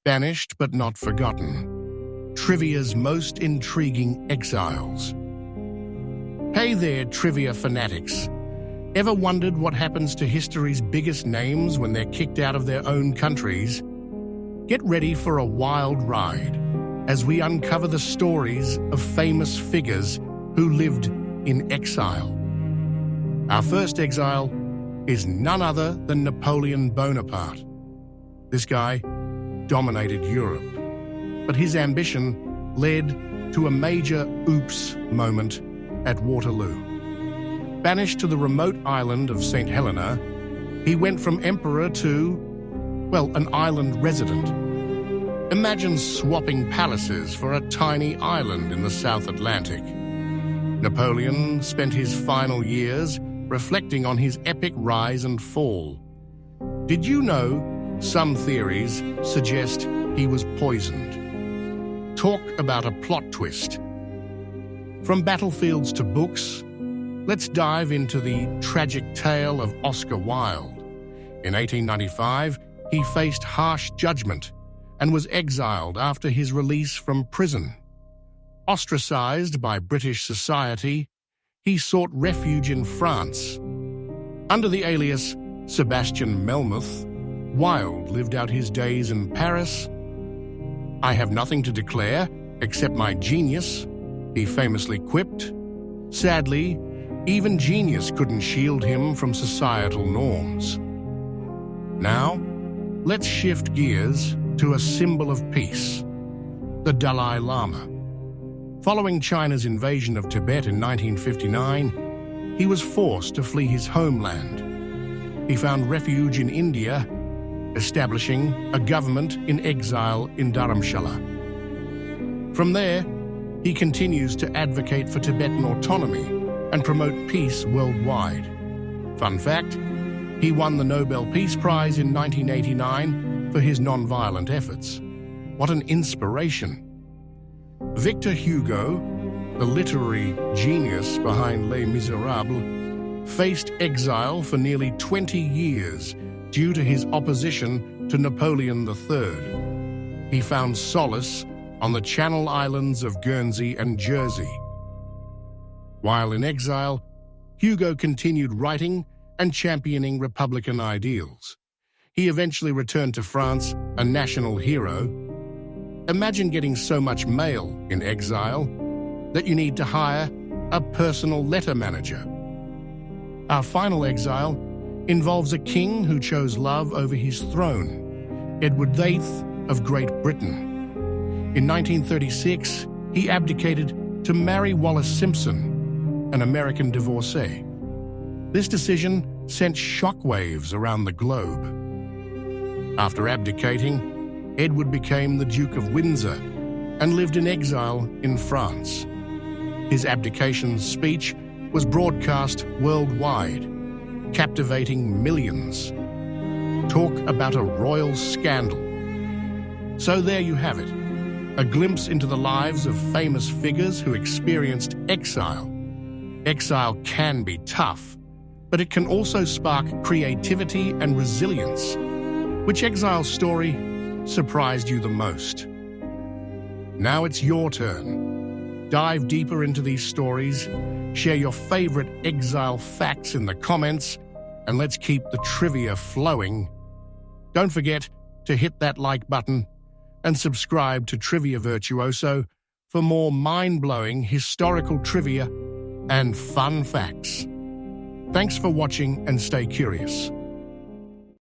Banished but not forgotten. Trivia's most intriguing exiles. Hey there, trivia fanatics. Ever wondered what happens to history's biggest names when they're kicked out of their own countries? Get ready for a wild ride as we uncover the stories of famous figures who lived in exile. Our first exile is none other than Napoleon Bonaparte. This guy dominated Europe, but his ambition led to a major oops moment at Waterloo. Banished to the remote island of St. Helena, he went from emperor to, well, an island resident. Imagine swapping palaces for a tiny island in the South Atlantic. Napoleon spent his final years reflecting on his epic rise and fall. Did you know some theories suggest he was poisoned? Talk about a plot twist. From battlefields to books, let's dive into the tragic tale of Oscar Wilde. In 1895, he faced harsh judgment and was exiled after his release from prison. Ostracized by British society, he sought refuge in France. Under the alias Sebastian Melmoth, Wilde lived out his days in Paris. "I have nothing to declare except my genius," he famously quipped. Sadly, even genius couldn't shield him from societal norms. Now, let's shift gears to a symbol of peace, the Dalai Lama. Following China's invasion of Tibet in 1959, he was forced to flee his homeland. He found refuge in India, establishing a government in exile in Dharamshala. From there, he continues to advocate for Tibetan autonomy and promote peace worldwide. Fun fact, he won the Nobel Peace Prize in 1989 for his nonviolent efforts. What an inspiration! Victor Hugo, the literary genius behind Les Miserables, faced exile for nearly 20 years due to his opposition to Napoleon III. He found solace on the Channel Islands of Guernsey and Jersey. While in exile, Hugo continued writing and championing Republican ideals. He eventually returned to France, a national hero. Imagine getting so much mail in exile that you need to hire a personal letter manager. Our final exile involves a king who chose love over his throne, Edward VIII of Great Britain. In 1936, he abdicated to marry Wallis Simpson, an American divorcee. This decision sent shockwaves around the globe. After abdicating, Edward became the Duke of Windsor and lived in exile in France. His abdication speech was broadcast worldwide, captivating millions. Talk about a royal scandal. So there you have it, a glimpse into the lives of famous figures who experienced exile. Exile can be tough, but it can also spark creativity and resilience. Which exile story surprised you the most? Now it's your turn. Dive deeper into these stories, share your favorite exile facts in the comments, and let's keep the trivia flowing. Don't forget to hit that like button and subscribe to Trivia Virtuoso for more mind-blowing historical trivia and fun facts. Thanks for watching and stay curious.